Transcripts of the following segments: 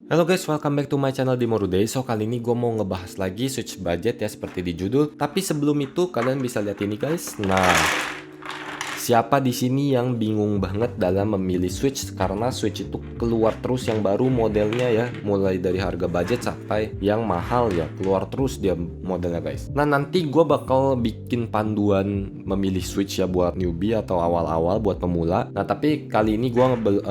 Halo guys, welcome back to my channel Dimoruday. So kali ini gue mau ngebahas lagi switch budget ya seperti di judul. Tapi sebelum itu kalian bisa lihat ini guys. Nah, siapa di sini yang bingung banget dalam memilih switch karena switch itu keluar terus yang baru modelnya ya, mulai dari harga budget sampai yang mahal ya, keluar terus dia modelnya guys. Nah, nanti gue bakal bikin panduan memilih switch ya buat newbie atau awal-awal buat pemula. Nah, tapi kali ini gue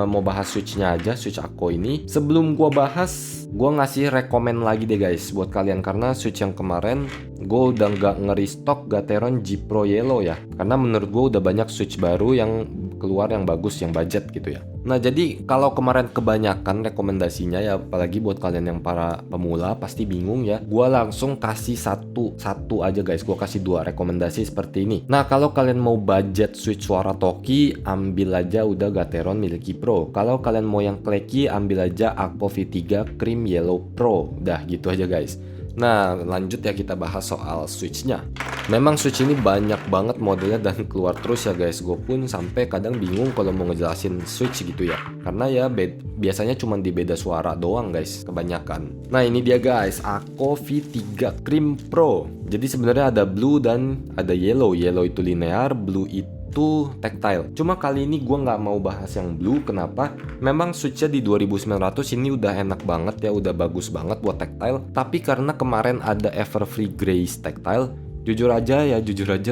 mau bahas switchnya aja, switch Akko ini. Sebelum gue bahas, gue ngasih rekomen lagi deh guys buat kalian, karena switch yang kemarin gue udah nggak nge-restock Gateron G Pro Yellow ya, karena menurut gue udah banyak switch baru yang keluar yang bagus, yang budget gitu ya. Nah, jadi kalau kemarin kebanyakan rekomendasinya ya, apalagi buat kalian yang para pemula pasti bingung ya, gue langsung kasih satu aja guys. Gue kasih dua rekomendasi seperti ini. Nah, kalau kalian mau budget switch suara Toki, ambil aja udah Gateron milik G Pro. Kalau kalian mau yang clacky, ambil aja Akko V3 Cream Yellow Pro. Udah gitu aja guys. Nah, lanjut ya, kita bahas soal switchnya. Memang switch ini banyak banget modelnya dan keluar terus ya guys. Gue pun sampai kadang bingung kalau mau ngejelasin switch gitu ya, karena ya biasanya cuma di beda suara doang guys kebanyakan. Nah, ini dia guys, Akko V3 Cream Pro. Jadi sebenarnya ada blue dan ada yellow. Yellow itu linear, blue itu tactile. Cuma kali ini gue nggak mau bahas yang blue. Kenapa? Memang switchnya di 2900 ini udah enak banget ya, udah bagus banget buat tactile. Tapi karena kemarin ada Everfree Grace tactile, jujur aja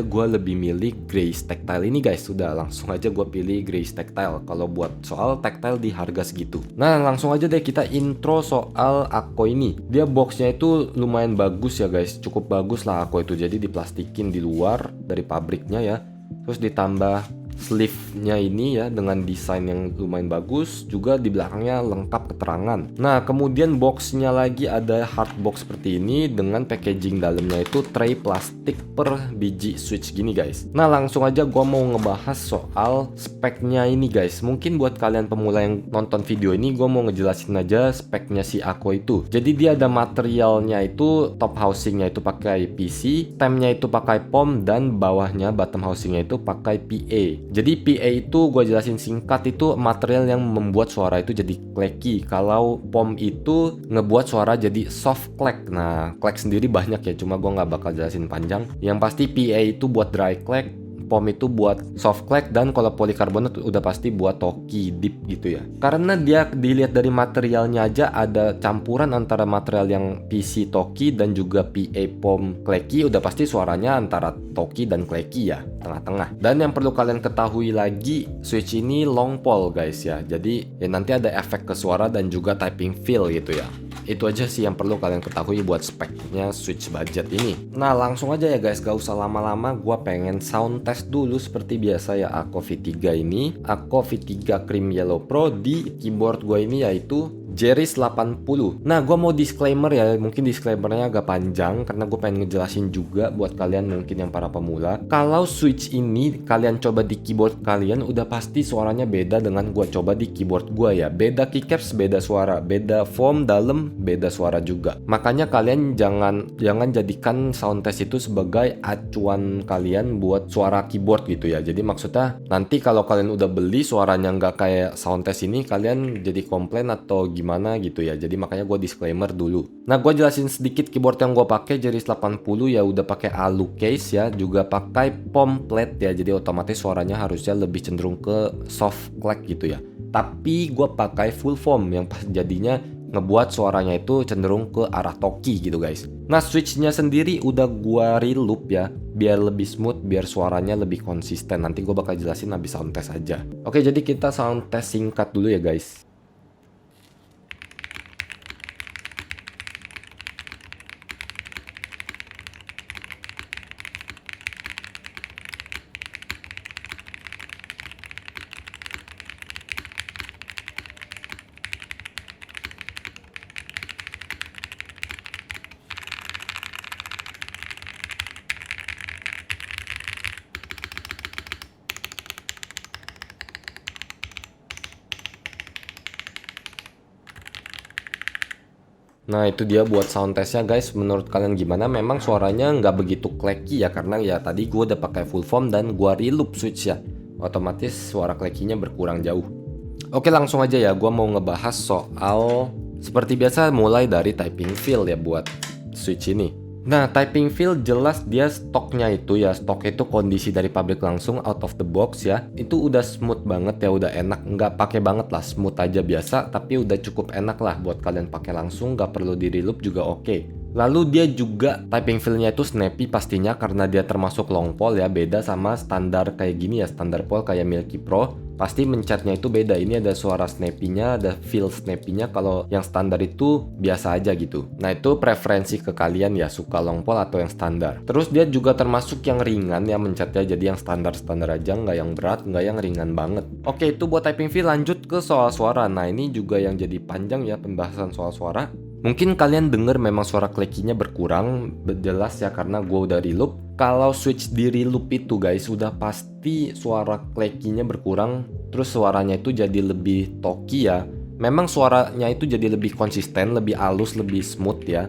gue lebih milih Grace tactile ini guys. Udah langsung aja gue pilih Grace tactile kalau buat soal tactile di harga segitu. Nah, langsung aja deh kita intro soal Akko ini. Dia boxnya itu lumayan bagus ya guys, cukup bagus lah Akko itu. Jadi diplastikin di luar dari pabriknya ya, terus ditambah sleeve-nya ini ya dengan desain yang lumayan bagus, juga di belakangnya lengkap keterangan. Nah, kemudian boxnya lagi ada hard box seperti ini dengan packaging dalamnya itu tray plastik per biji switch gini guys. Nah, langsung aja gua mau ngebahas soal speknya ini guys. Mungkin buat kalian pemula yang nonton video ini, gua mau ngejelasin aja speknya si Akko itu. Jadi dia ada materialnya itu, top housingnya itu pakai PC, stemnya itu pakai POM, dan bawahnya bottom housingnya itu pakai PA. Jadi PA itu gue jelasin singkat, itu material yang membuat suara itu jadi clacky. Kalau POM itu ngebuat suara jadi soft clack. Nah, clack sendiri banyak ya, cuma gue nggak bakal jelasin panjang. Yang pasti PA itu buat dry clack, POM itu buat soft clack, dan kalau polikarbonat udah pasti buat Toki deep gitu ya. Karena dia dilihat dari materialnya aja ada campuran antara material yang PC Toki dan juga PA POM clacky, udah pasti suaranya antara Toki dan clacky ya, tengah-tengah. Dan yang perlu kalian ketahui lagi, switch ini long pole guys ya. Jadi ya nanti ada efek ke suara dan juga typing feel gitu ya. Itu aja sih yang perlu kalian ketahui buat speknya switch budget ini. Nah, langsung aja ya guys, gak usah lama-lama. Gua pengen sound test dulu seperti biasa ya Akko V3 ini. Akko V3 Cream Yellow Pro, di keyboard gue ini yaitu Jeris 80. Nah, gue mau disclaimer ya, mungkin disclaimernya agak panjang karena gue pengen ngejelasin juga buat kalian mungkin yang para pemula. Kalau switch ini kalian coba di keyboard kalian, udah pasti suaranya beda dengan gue coba di keyboard gue ya. Beda keycaps, beda suara, beda foam dalam, beda suara juga. Makanya kalian jangan jadikan sound test itu sebagai acuan kalian buat suara keyboard gitu ya. Jadi maksudnya nanti kalau kalian udah beli suaranya nggak kayak sound test ini, kalian jadi komplain atau gimana gitu ya. Jadi makanya gue disclaimer dulu. Nah, gue jelasin sedikit keyboard yang gue pakai. Jeris 80 ya udah pakai alu case ya, juga pakai POM plate ya. Jadi otomatis suaranya harusnya lebih cenderung ke soft clack gitu ya. Tapi gue pakai full foam yang pas jadinya ngebuat suaranya itu cenderung ke arah Toki gitu guys. Nah, switchnya sendiri udah gua reloop ya, biar lebih smooth, biar suaranya lebih konsisten. Nanti gue bakal jelasin habis sound test aja. Oke, jadi kita sound test singkat dulu ya guys. Nah, itu dia buat sound testnya guys. Menurut kalian gimana? Memang suaranya nggak begitu clacky ya, karena ya tadi gue udah pakai full foam dan gue reloop switch ya. Otomatis suara clacky-nya berkurang jauh. Oke, langsung aja ya, gue mau ngebahas soal Seperti biasa mulai dari typing feel ya buat switch ini. Nah, typing feel jelas dia stoknya itu kondisi dari pabrik langsung out of the box ya. Itu udah smooth banget ya, udah enak, nggak pakai banget lah, smooth aja biasa, tapi udah cukup enak lah buat kalian pakai langsung, nggak perlu di reloop juga oke. Lalu dia juga typing feel-nya itu snappy pastinya karena dia termasuk long pole ya, beda sama standar kayak gini ya, standar pole kayak Milky Pro. Pasti mencetnya itu beda. Ini ada suara snappy-nya, ada feel snappy-nya. Kalau yang standar itu biasa aja gitu. Nah, itu preferensi ke kalian ya, suka long pole atau yang standar. Terus dia juga termasuk yang ringan ya mencetnya, jadi yang standar-standar aja, nggak yang berat, nggak yang ringan banget. Oke, itu buat typing feel. Lanjut ke soal suara. Nah, ini juga yang jadi panjang ya pembahasan soal suara. Mungkin kalian denger memang suara klekinya berkurang, jelas ya karena gue udah reloop. Kalau switch di reloop itu guys, udah pasti suara klekinya berkurang, terus suaranya itu jadi lebih talky ya. Memang suaranya itu jadi lebih konsisten, lebih halus, lebih smooth ya.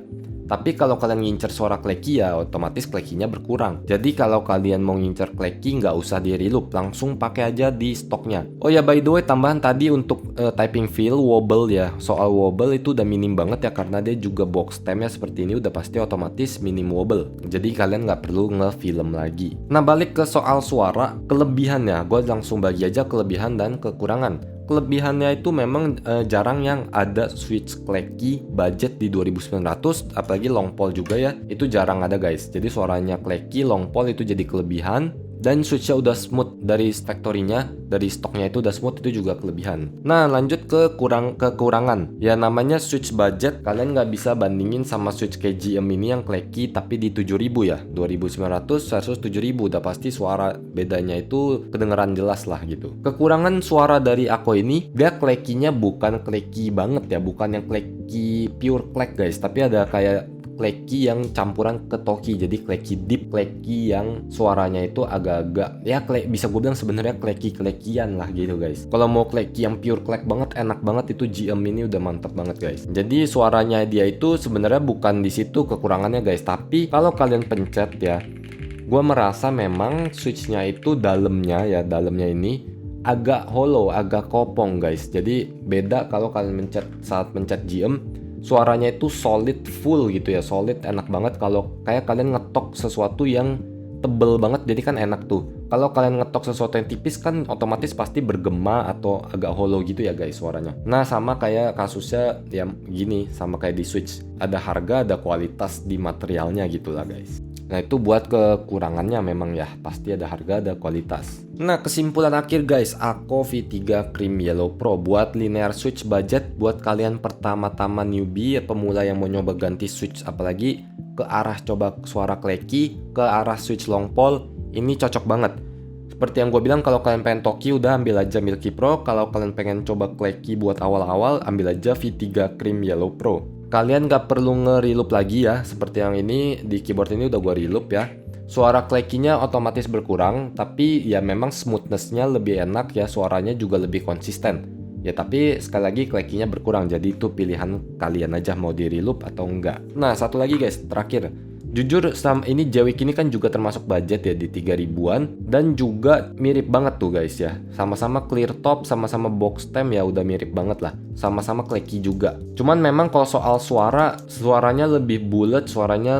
Tapi kalau kalian ngincer suara kleki ya otomatis klekinya berkurang. Jadi kalau kalian mau ngincer kleki nggak usah di reloop, langsung pakai aja di stoknya. Oh ya, by the way, tambahan tadi untuk typing feel wobble ya. Soal wobble itu udah minim banget ya karena dia juga box stemnya seperti ini, udah pasti otomatis minim wobble. Jadi kalian nggak perlu nge-film lagi. Nah, balik ke soal suara, kelebihannya gue langsung bagi aja kelebihan dan kekurangan. Kelebihannya itu memang jarang yang ada switch kleki budget di 2900, apalagi long pole juga ya, itu jarang ada guys. Jadi suaranya kleki long pole itu jadi kelebihan, dan switchnya udah smooth dari factory-nya, dari stoknya itu udah smooth, itu juga kelebihan. Nah, lanjut ke kekurangan. Ya namanya switch budget, kalian nggak bisa bandingin sama switch KGM ini yang kleki tapi di 7000 ya, 2900 versus 7000, udah pasti suara bedanya itu kedengeran jelas lah gitu. Kekurangan suara dari Ako ini, dia klekinya bukan kleki banget ya, bukan yang kleki pure klek guys, tapi ada kayak kleki yang campuran ke toki, jadi kleki deep, kleki yang suaranya itu agak-agak ya bisa gue bilang sebenarnya kleki-klekian lah gitu guys. Kalau mau kleki yang pure klek banget, enak banget, itu GM ini udah mantap banget guys. Jadi suaranya dia itu sebenarnya bukan di situ kekurangannya guys, tapi kalau kalian pencet ya, gue merasa memang switchnya itu dalamnya ini agak hollow, agak kopong guys. Jadi beda kalau kalian saat mencet GM, suaranya itu solid full gitu ya, solid enak banget. Kalau kayak kalian ngetok sesuatu yang tebel banget, jadi kan enak tuh. Kalau kalian ngetok sesuatu yang tipis kan otomatis pasti bergema atau agak hollow gitu ya guys suaranya. Nah, sama kayak kasusnya ya gini, sama kayak di switch, ada harga ada kualitas di materialnya gitu lah guys. Nah, itu buat kekurangannya memang ya, pasti ada harga ada kualitas. Nah, kesimpulan akhir guys, Ako V3 Cream Yellow Pro buat linear switch budget, buat kalian pertama-tama newbie, pemula yang mau nyoba ganti switch, apalagi ke arah coba suara kleki, ke arah switch long pole, ini cocok banget. Seperti yang gue bilang, kalau kalian pengen Toki udah ambil aja Milky Pro, kalau kalian pengen coba kleki buat awal-awal ambil aja V3 Cream Yellow Pro. Kalian gak perlu nge-reloop lagi ya, seperti yang ini di keyboard ini udah gue reloop ya. Suara klekinya otomatis berkurang, tapi ya memang smoothness-nya lebih enak ya, suaranya juga lebih konsisten. Ya tapi sekali lagi klekinya berkurang, jadi itu pilihan kalian aja mau di reloop atau enggak. Nah, satu lagi guys, terakhir. Jujur ini Jawik ini kan juga termasuk budget ya di 3000-an, dan juga mirip banget tuh guys ya. Sama-sama clear top, sama-sama box stem ya, udah mirip banget lah. Sama-sama kleki juga. Cuman memang kalau soal suaranya lebih bulat, suaranya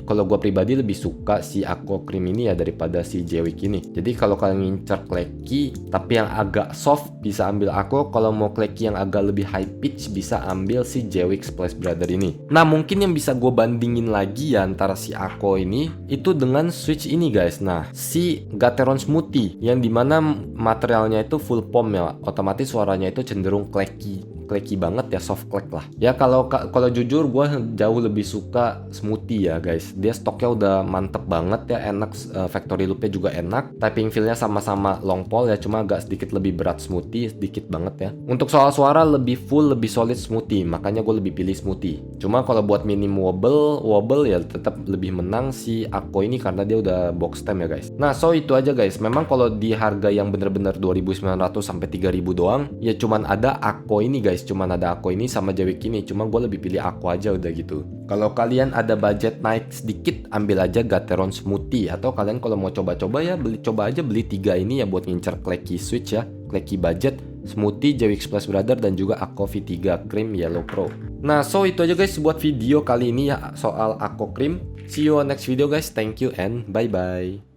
kalau gue pribadi lebih suka si Ako Cream ini ya daripada si Jawik ini. Jadi kalau kalian ngincer kleki tapi yang agak soft bisa ambil Ako, kalau mau kleki yang agak lebih high pitch bisa ambil si Jawik Splash Brother ini. Nah, mungkin yang bisa gue bandingin lagi ya antara si Ako ini itu dengan switch ini guys. Nah, si Gateron Smoothie yang dimana materialnya itu full foam ya, otomatis suaranya itu cenderung kleki banget ya, soft klek lah ya. Kalau jujur gue jauh lebih suka Smoothie ya guys. Dia stoknya udah mantep banget ya, enak, factory loopnya juga enak, typing feelnya sama-sama long pole ya, cuma agak sedikit lebih berat Smoothie, sedikit banget ya. Untuk soal suara lebih full, lebih solid Smoothie, makanya gue lebih pilih Smoothie. Cuma kalau buat minim wobble ya tetap lebih menang si Ako ini karena dia udah box stem ya guys. Nah, so itu aja guys. Memang kalau di harga yang bener-bener 2900 sampai 3000 doang ya, cuman ada Ako ini guys guys, cuman ada Aqua ini sama Jawik ini, cuma gue lebih pilih Aqua aja udah gitu. Kalau kalian ada budget naik sedikit, ambil aja Gateron Smoothie, atau kalian kalau mau coba-coba ya coba aja beli 3 ini ya buat ngincer Clacky Switch ya, Clacky budget, Smoothie, Jawik Splash Brother, dan juga Aqua V3 Cream Yellow Pro. Nah, so itu aja guys buat video kali ini ya soal Aqua Cream. See you on next video guys, thank you and bye bye.